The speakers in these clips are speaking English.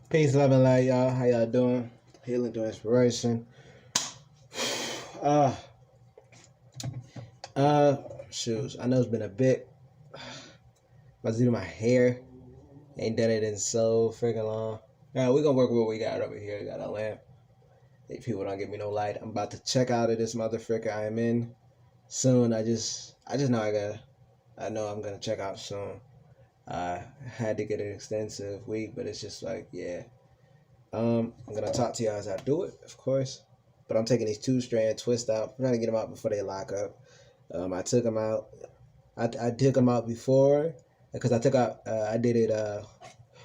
Peace, love, and light, y'all. How y'all doing? Healing through inspiration. Uh, shoes. I know it's been a bit. About to do my hair. Ain't done it in so freaking long. Now we're gonna work with what we got over here. We got a lamp. If people don't give me no light, I'm about to check out of this motherfucker I am in soon. I just know I know I'm gonna check out soon. I had to get an extensive week, but it's just like, yeah. I'm gonna talk to y'all as I do it, of course. But I'm taking these 2-strand twists out. I'm trying to get them out before they lock up. I took them out. I took them out before because I took out. I did it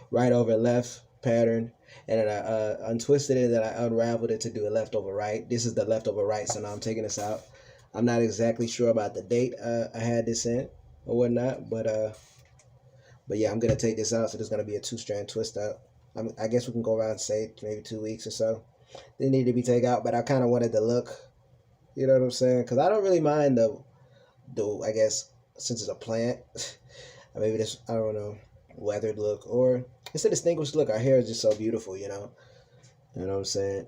right over left pattern, and then I untwisted it. And then I unraveled it to do a left over right. This is the left over right, so now I'm taking this out. I'm not exactly sure about the date I had this in or whatnot, but yeah, I'm gonna take this out. So there's gonna be a 2-strand twist out. I guess we can go around and say maybe 2 weeks or so. They need to be taken out, but I kind of wanted the look. You know what I'm saying? Because I don't really mind the I guess since it's a plant, maybe this, I don't know, weathered look, or it's a distinguished look. Our hair is just so beautiful, you know. You know what I'm saying?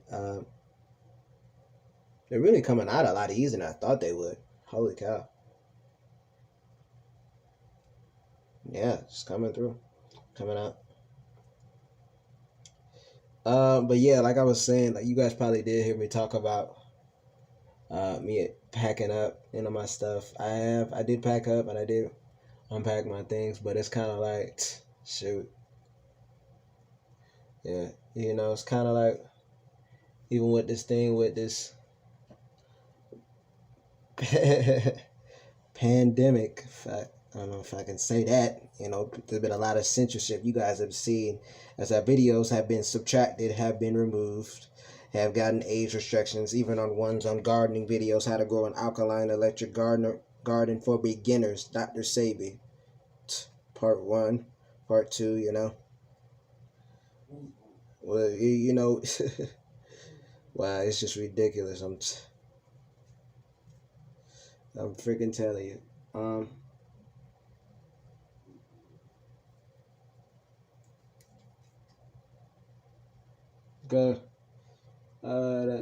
They're really coming out a lot easier than I thought they would. Holy cow! Yeah, just coming through, coming out. But yeah, like I was saying, like you guys probably did hear me talk about me packing up, you know, my stuff. I did pack up and I did unpack my things, but it's kind of like, shoot, yeah, you know, it's kind of like even with this thing with this pandemic. I don't know if I can say that. You know, there's been a lot of censorship you guys have seen as our videos have been subtracted, have been removed, have gotten age restrictions, even on ones on gardening videos, how to grow an alkaline electric garden for beginners, Dr. Sabi. Part 1, part 2, you know. Well, you know, wow, it's just ridiculous. I'm freaking telling you. Go. There's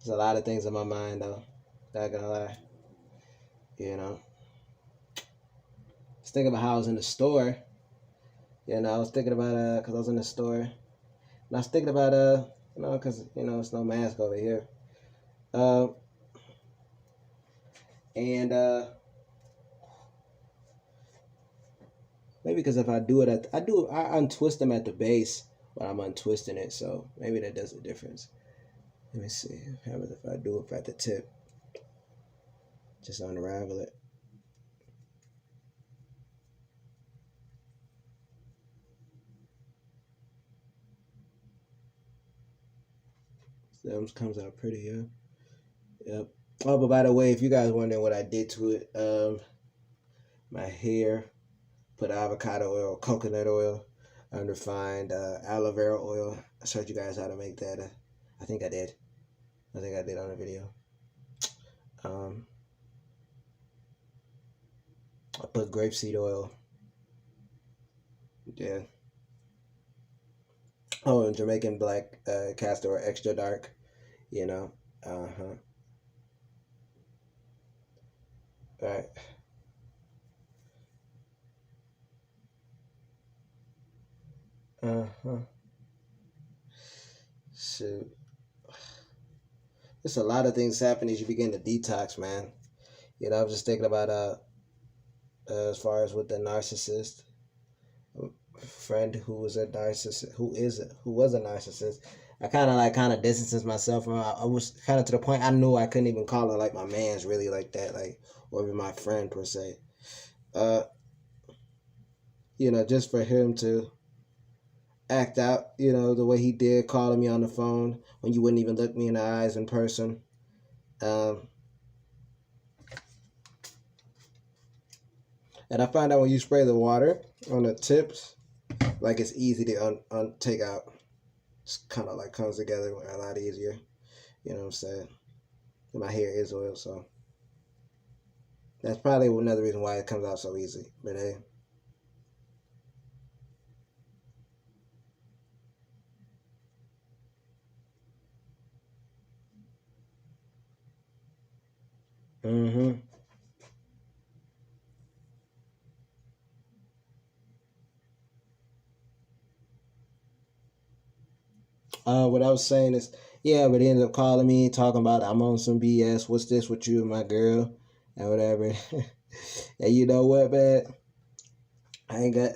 a lot of things in my mind though. Not gonna lie. You know. I was thinking about how I was in the store. You know, I was thinking about cause I was in the store. And I was thinking about you know, cause you know, it's no mask over here. And maybe because if I do it I untwist them at the base, but I'm untwisting it, so maybe that does a difference. Let me see. How about if I do it at the tip? Just unravel it. That comes out pretty, yeah. Yep. Oh, but by the way, if you guys wondering what I did to it, my hair, put avocado oil, coconut oil, unrefined aloe vera oil. I showed you guys how to make that. I think I did. I think I did on the video. I put grapeseed oil. Yeah. Oh, and Jamaican black castor oil, extra dark. You know. All right. Shoot. There's a lot of things happen as you begin to detox, man. You know, I was just thinking about as far as with the narcissist friend who was a narcissist, who was a narcissist. I kind of distanced myself from her. I was kind of to the point I knew I couldn't even call her like my man's really like that, like, or even my friend per se. You know, just for him to act out, you know, the way he did, calling me on the phone when you wouldn't even look me in the eyes in person. And I find out when you spray the water on the tips, like it's easy to take out. It's kind of like comes together a lot easier. You know what I'm saying? And my hair is oil, so That's probably another reason why it comes out so easy. But hey. Mm-hmm. What I was saying is, yeah, but he ended up calling me, talking about I'm on some BS. What's this with you and my girl, and whatever. And you know what, man? I ain't got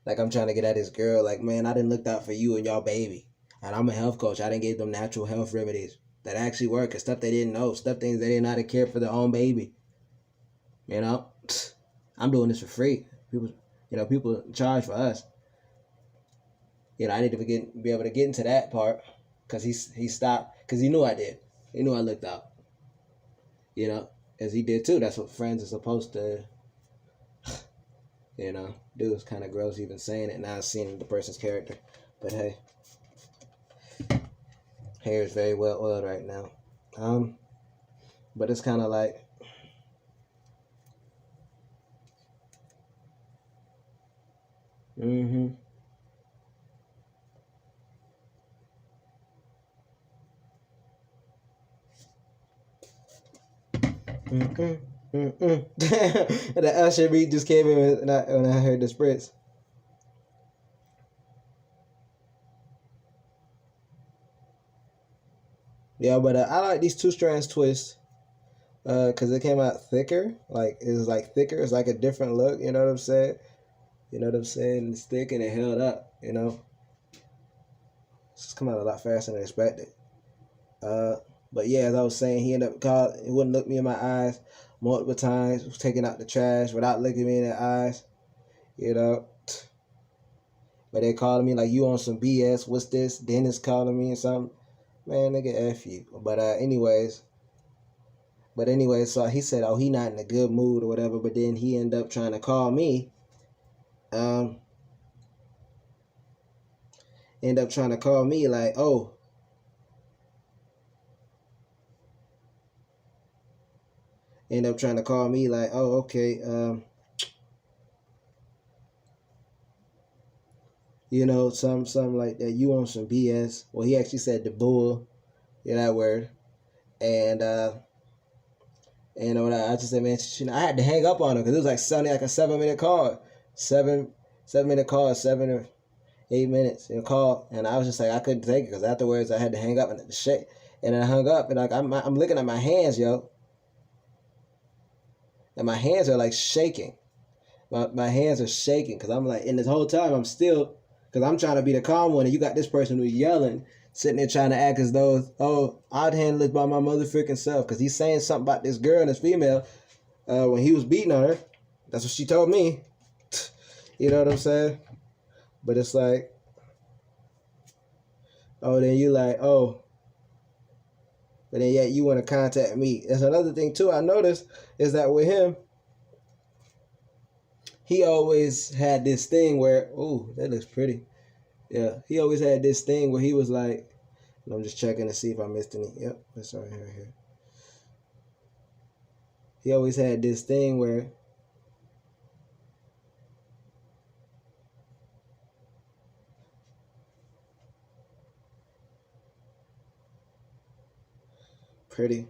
like I'm trying to get at this girl. Like, man, I didn't look out for you and y'all baby, and I'm a health coach. I didn't give them natural health remedies that actually work and stuff they didn't know, stuff things they didn't know how to care for their own baby. You know, I'm doing this for free. People charge for us. I need to be able to get into that part because he stopped because he knew I did. He knew I looked out. As he did too. That's what friends are supposed to, do. It's kind of gross even saying it now, seeing the person's character. But hey, hair is very well oiled right now. But it's kind of like, mm-hmm. Mm-mm. Mm-mm. The usher beat just came in when I heard the spritz. Yeah, but I like these 2 strands twists because it came out thicker. Like, it was like thicker. It's like a different look. You know what I'm saying? It's thick and it held up. It's come out a lot faster than expected. But yeah, as I was saying, he ended up calling. He wouldn't look me in my eyes multiple times. Was taking out the trash without looking me in the eyes. But they calling me like, you on some BS. What's this? Dennis calling me or something. Man, nigga, F you. But anyways, so he said, oh, he not in a good mood or whatever. But then he ended up trying to call me. End up trying to call me like, oh. End up trying to call me like, oh, okay. Something like that. You on some BS. Well, he actually said the bull. That word. And I just said, man, I had to hang up on him because it was like suddenly like a 7-minute call. 7-minute call, 7 or 8 minutes in a call. And I was just like, I couldn't take it because afterwards I had to hang up and shit. And I hung up and like I'm looking at my hands, yo. And my hands are like shaking. My hands are shaking because I'm like, in this whole time I'm still, because I'm trying to be the calm one and you got this person who's yelling, sitting there trying to act as though, oh, I'd handle it by my motherfucking self. Because he's saying something about this girl and this female when he was beating on her. That's what she told me. You know what I'm saying? But it's like, oh, then you like, oh. But then yet you want to contact me. That's another thing too I noticed is that with him, he always had this thing where, ooh, that looks pretty. Yeah, he always had this thing where he was like, I'm just checking to see if I missed any. Yep, that's right here. He always had this thing where pretty.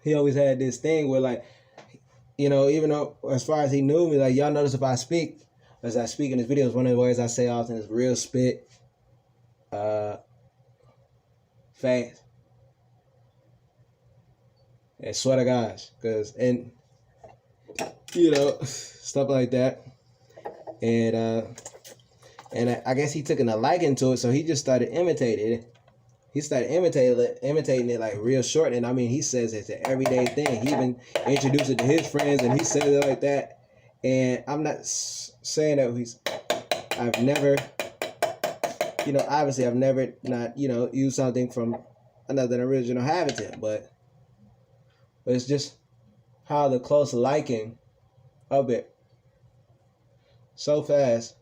He always had this thing where like, even though as far as he knew me, like y'all notice if I speak, as I speak in his videos, one of the words I say often is real spit, fast. And swear to gosh, and stuff like that. And I guess he took a liking to it, so he just started imitating it. He started imitating it like real short. And I mean, he says it's an everyday thing. He even introduced it to his friends and he says it like that. And I'm not saying that I've never, obviously I've never not, used something from another original habitat, but it's just how the close liking of it so fast.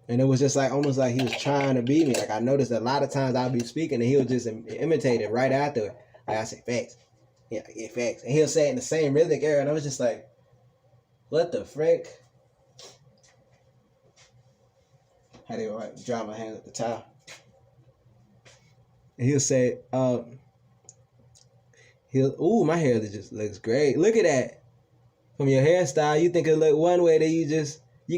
And it was just like almost like he was trying to be me. Like I noticed a lot of times I'll be speaking and he'll just imitate it right after it. Like I say facts. Yeah, facts. And he'll say it in the same rhythmic area. And I was just like, what the frick? How do you dry my hands at the towel? And he'll say, ooh, my hair just looks great. Look at that. From your hairstyle, you think it look one way, then you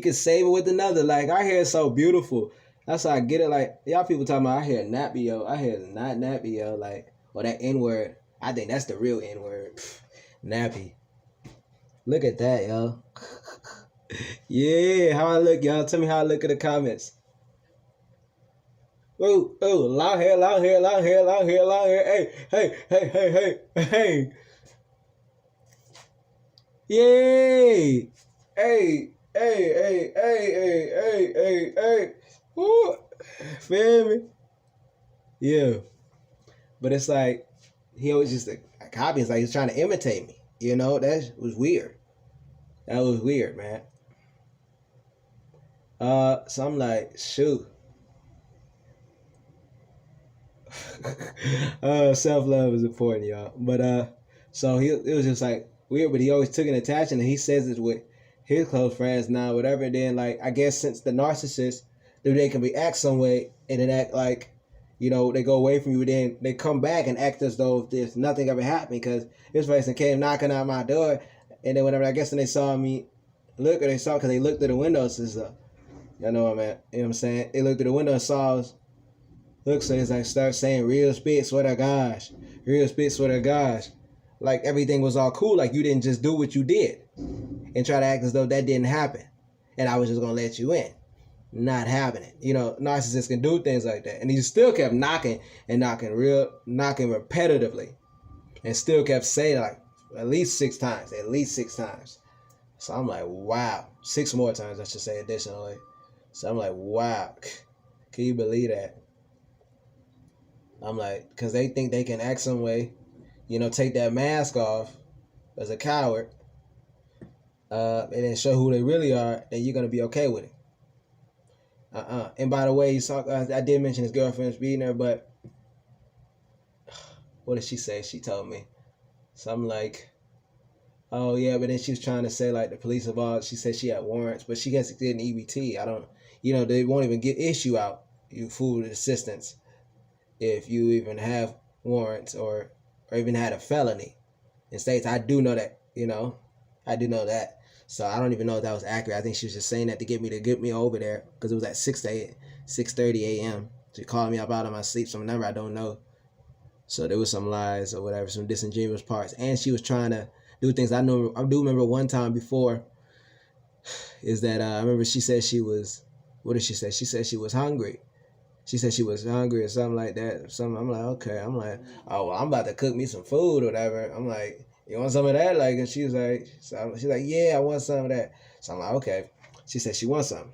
can save it with another. Like, our hair is so beautiful. That's how I get it. Like, y'all people talking about our hair nappy, yo. Our hair is not nappy, yo. Like, or that N-word. I think that's the real N-word. Nappy. Look at that, yo. Yeah, how I look, y'all. Tell me how I look in the comments. Ooh, long hair, long hair, long hair, long hair, long hair. Hey. Yay! Hey. Woo. Feel me? Yeah. But it's like, he always just a copy. It's like he's trying to imitate me. You know, that was weird. That was weird, man. So I'm like, shoot. Self-love is important, y'all. But so it was just like weird, but he always took an attachment, and he says it with his close friends now, whatever. And then, like, I guess since the narcissist, they can be act some way and then act like, you know, they go away from you, then they come back and act as though there's nothing ever happened, because this person came knocking on my door, and then whenever, I guess when they saw me look, or they saw, because they looked through the windows, is y'all know what I'm at, you know what I'm saying? They looked through the window and saw us. Look, so it's like start saying real spit, swear to gosh. Real spit, swear to gosh. Like everything was all cool, like you didn't just do what you did and try to act as though that didn't happen. And I was just gonna let you in. Not happening. You know, narcissists can do things like that. And he still kept knocking repetitively. And still kept saying like at least six times. So I'm like, wow. 6 more times, I should say, additionally. So I'm like, wow. Can you believe that? I'm like, because they think they can act some way, you know, take that mask off as a coward, and then show who they really are, then you're going to be okay with it. And by the way, I did mention his girlfriend's beating her, but what did she say? She told me something like, oh yeah, but then she was trying to say like the police of all, she said she had warrants, but she gets it in EBT. They won't even issue out you food assistance if you even have warrants or even had a felony in states. I do know that, I do know that. So I don't even know if that was accurate. I think she was just saying that to get me over there, because it was at 6:30 a.m. She called me up out of my sleep, some number I don't know. So there was some lies or whatever, some disingenuous parts. And she was trying to do things. I do remember one time before is that I remember she said she was, what did she say? She said she was hungry. She said she was hungry or something like that. I'm like, okay. I'm like, oh, well, I'm about to cook me some food or whatever. I'm like, you want some of that? Like, and she's like, yeah, I want some of that. So I'm like, okay. She said she wants some.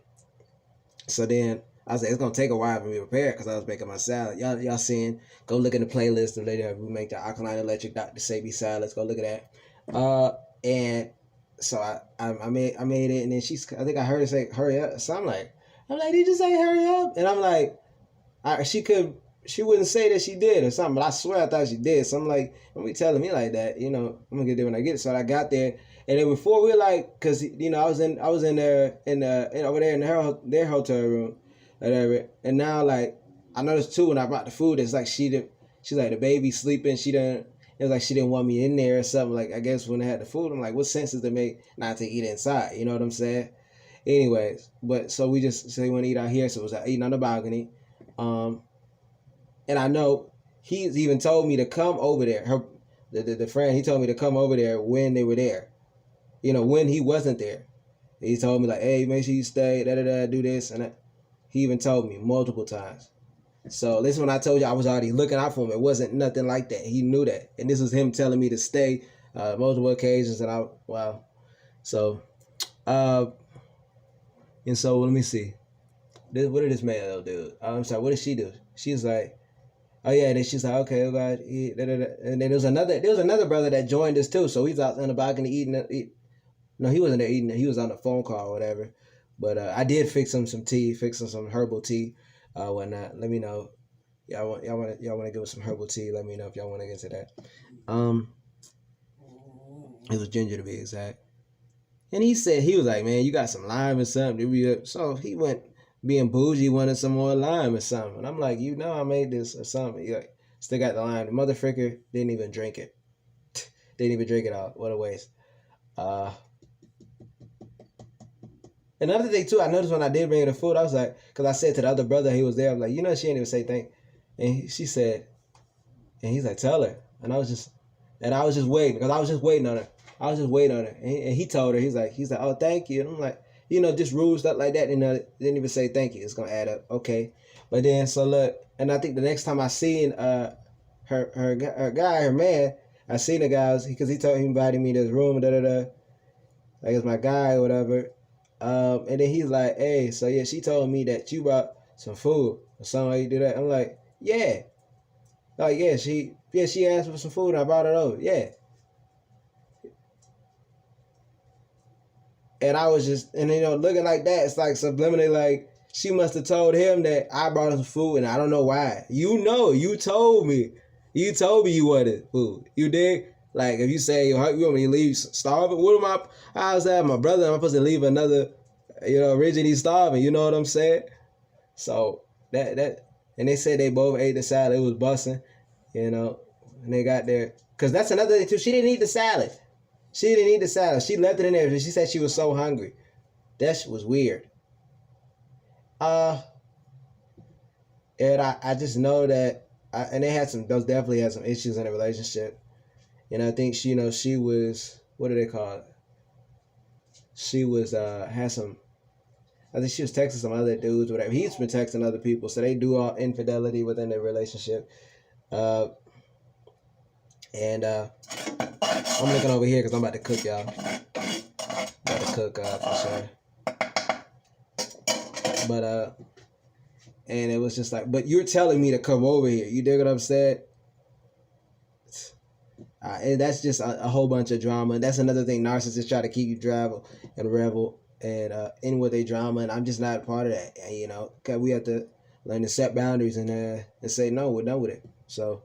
So then I was like, it's gonna take a while for me to prepare, because I was making my salad. Y'all seeing? Go look in the playlist of later. We make the Alkaline Electric Dr. Sabi salads. Go look at that. And so I made it, and then I think I heard her say hurry up. So I'm like, did you just say hurry up? And I'm like, she wouldn't say that she did or something, but I swear I thought she did. So I'm like, don't be telling me like that, I'm gonna get there when I get it. So I got there, and then before we cause I was in there over there in their hotel room, whatever. And now like I noticed too when I brought the food, it's like she's like the baby sleeping. It was like she didn't want me in there or something. Like I guess when they had the food, I'm like, what sense does it make not to eat inside? You know what I'm saying? Anyways, but so we just say we want to eat out here, so it was like eating on the balcony. And I know he's even told me to come over there. The friend, he told me to come over there when they were there. When he wasn't there. He told me like, hey, make sure you stay, do this and that. He even told me multiple times. So this is when I told you I was already looking out for him. It wasn't nothing like that. He knew that. And this was him telling me to stay multiple occasions. And wow. So, and so let me see. What did this man do? I'm sorry, what did she do? She's like, oh yeah, and then she's like, okay, oh God, and then there was another brother that joined us too. So he's out on the balcony eating No, he wasn't there eating. He was on the phone call or whatever. But I did fix him some tea, fix him some herbal tea, whatnot. Let me know. Y'all want to give us some herbal tea? Let me know if y'all want to get to that. It was ginger to be exact. And he said, he was like, man, you got some lime or something. So he went being bougie, wanted some more lime or something. And I'm like, I made this or something. He like, still got the lime. The motherfucker didn't even drink it. Didn't even drink it all. What a waste. Another thing too, I noticed when I did bring her the food, I was like, because I said to the other brother, he was there, I'm like, she didn't even say thank. And she said, and he's like, tell her. And I was just waiting, because I was just waiting on her. And he told her, he's like, oh, thank you. And I'm like, just rude stuff like that, didn't even say thank you. It's going to add up. Okay. But then, so look, and I think the next time I seen her man, I seen the guy, because he invited me to his room, like it's my guy or whatever. And then he's like, hey, so yeah, she told me that you brought some food or something like you do that. I'm like, yeah. Like, yeah, she asked for some food and I brought it over. Yeah. And I was just, and looking like that, it's like subliminally, like, she must have told him that I brought him some food and I don't know why. You told me. You told me you wanted food. You did? Like, if you say, you want me to leave starving? How's that? My brother, am I supposed to leave another, originally starving? You know what I'm saying? So, that, and they said they both ate the salad. It was busting, and they got there. Because that's another thing, too. She didn't eat the salad. She left it in there. She said she was so hungry. That shit was weird. And I just know that, and those definitely had some issues in the relationship. And I think she was, what do they call it? She was, I think she was texting some other dudes, whatever. He's been texting other people, so they do all infidelity within their relationship. I'm looking over here because I'm about to cook, y'all. About to cook, for sure. But, and it was just like, but you're telling me to come over here. You dig what I'm saying? And that's just a whole bunch of drama. That's another thing. Narcissists try to keep you travel and revel and in with their drama. And I'm just not a part of that. And, cause we have to learn to set boundaries and say, no, we're done with it. So,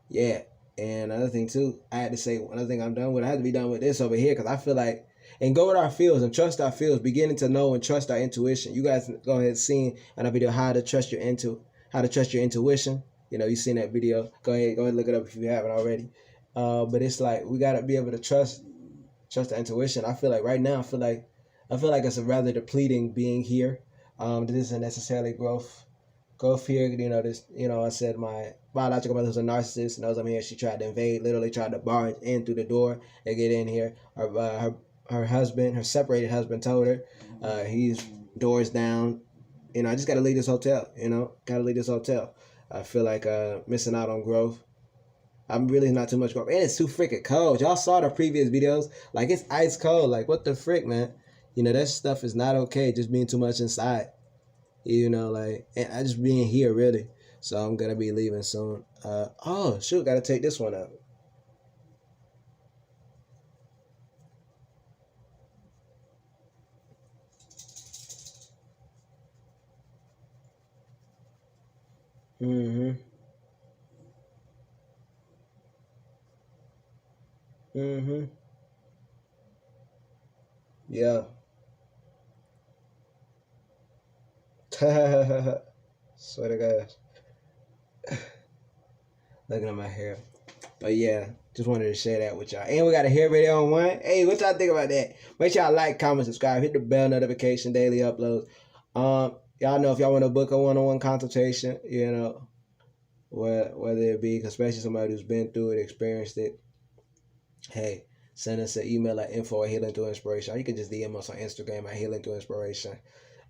yeah. And another thing, too, I had to say, another thing I'm done with, I had to be done with this over here because I feel like, and go with our feels and trust our feels, beginning to know and trust our intuition. You guys go ahead and see in a video how to trust your intuition. You've seen that video. Go ahead and look it up if you haven't already. But it's like we gotta be able to trust the intuition. I feel like right now, I feel like it's a rather depleting being here. This isn't necessarily growth here. I said my biological mother was a narcissist, and I'm here. She tried to invade, literally tried to barge in through the door and get in here. Her husband, her separated husband, told her, he's doors down. I just gotta leave this hotel. I feel like missing out on growth. I'm really not too much growth. And it's too freaking cold. Y'all saw the previous videos. Like, it's ice cold. Like, what the frick, man? That stuff is not okay. Just being too much inside. And I just being here, really. So I'm going to be leaving soon. Oh, shoot. Got to take this one out. Mm-hmm. Mm-hmm. Yeah. Swear to God. Looking at my hair. But yeah, just wanted to share that with y'all. And we got a hair video on one. Hey, what y'all think about that? Make sure y'all like, comment, subscribe, hit the bell notification, daily uploads. Y'all know if y'all want to book a one-on-one consultation, whether it be, especially somebody who's been through it, experienced it, hey, send us an email at info@healingthroughinspiration. Or you can just DM us on Instagram at healingthroughinspiration.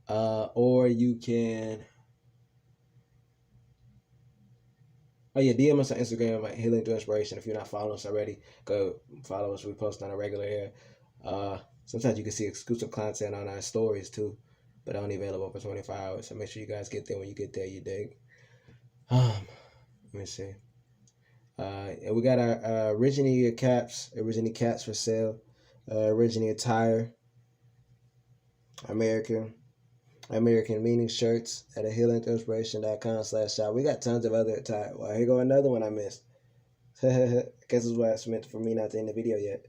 Or you can, DM us on Instagram at healingthroughinspiration. If you're not following us already, go follow us. We post on a regular here. Sometimes you can see exclusive content on our stories too, but only available for 24 hours. So make sure you guys get there when you get there, you dig. Let me see. And we got our Originator caps for sale. Originator attire. American meaning shirts at healingthroughinspiration.com/shop. We got tons of other type. Well, here go another one I missed. I guess it's why it's meant for me not to end the video yet.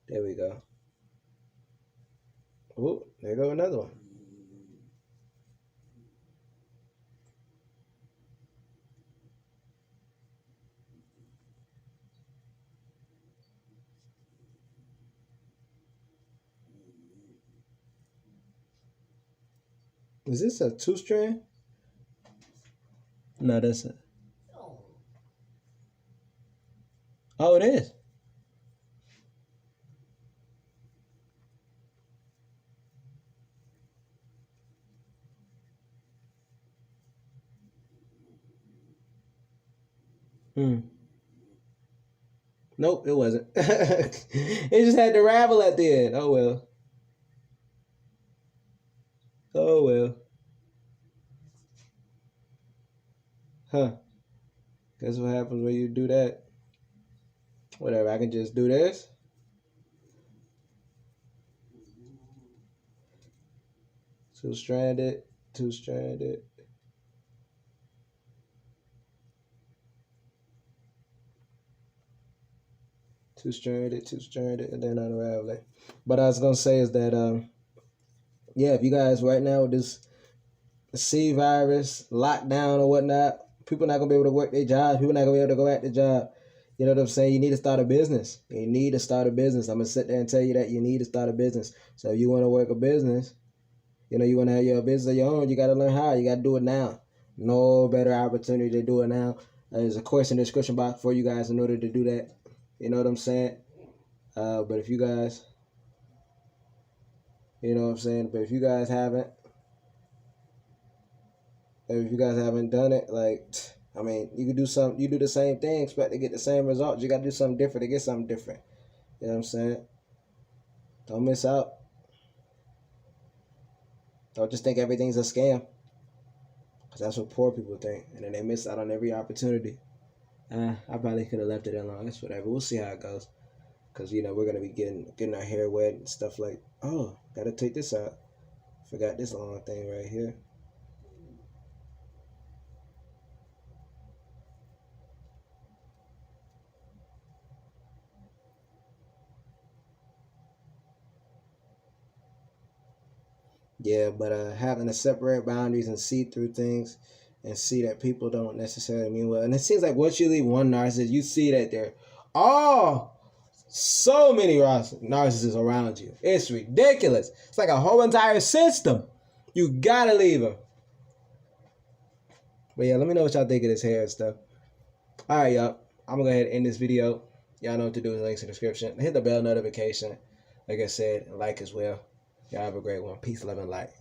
There we go. Oh, there go another one. Is this a 2-strand? No, that's a... Oh, it is. Nope, it wasn't. It just had to ravel at the end. Oh well. Oh well. Huh. Guess what happens when you do that? Whatever, I can just do this. Two-stranded. Two-stranded, and then unravel it. But I was gonna say is that yeah, if you guys right now with this C virus, lockdown or whatnot, people not gonna be able to work their jobs. People not gonna be able to go at the job. You know what I'm saying? You need to start a business. You need to start a business. I'm gonna sit there and tell you that you need to start a business. So if you want to work a business, you know, you want to have your business of your own, you got to learn how. You got to do it now. No better opportunity to do it now. There's a course in the description box for you guys in order to do that. You know what I'm saying? But if you guys, you know what I'm saying? But if you guys haven't done it, like, I mean, you can do something, you do the same thing, expect to get the same results. You got to do something different to get something different. You know what I'm saying? Don't miss out. Don't just think everything's a scam. Because that's what poor people think. And then they miss out on every opportunity. I probably could have left it alone. It's whatever. We'll see how it goes. Because, you know, we're going to be getting our hair wet and stuff like, oh, got to take this out. Forgot this long thing right here. Yeah, but having to separate boundaries and see through things and see that people don't necessarily mean well. And it seems like once you leave one narcissist, you see that there are so many narcissists around you. It's ridiculous. It's like a whole entire system. You gotta leave them. But yeah, let me know what y'all think of this hair and stuff. All right, y'all. I'm gonna go ahead and end this video. Y'all know what to do in the links in the description. Hit the bell notification. Like I said, like as well. Y'all have a great one. Peace, love, and light.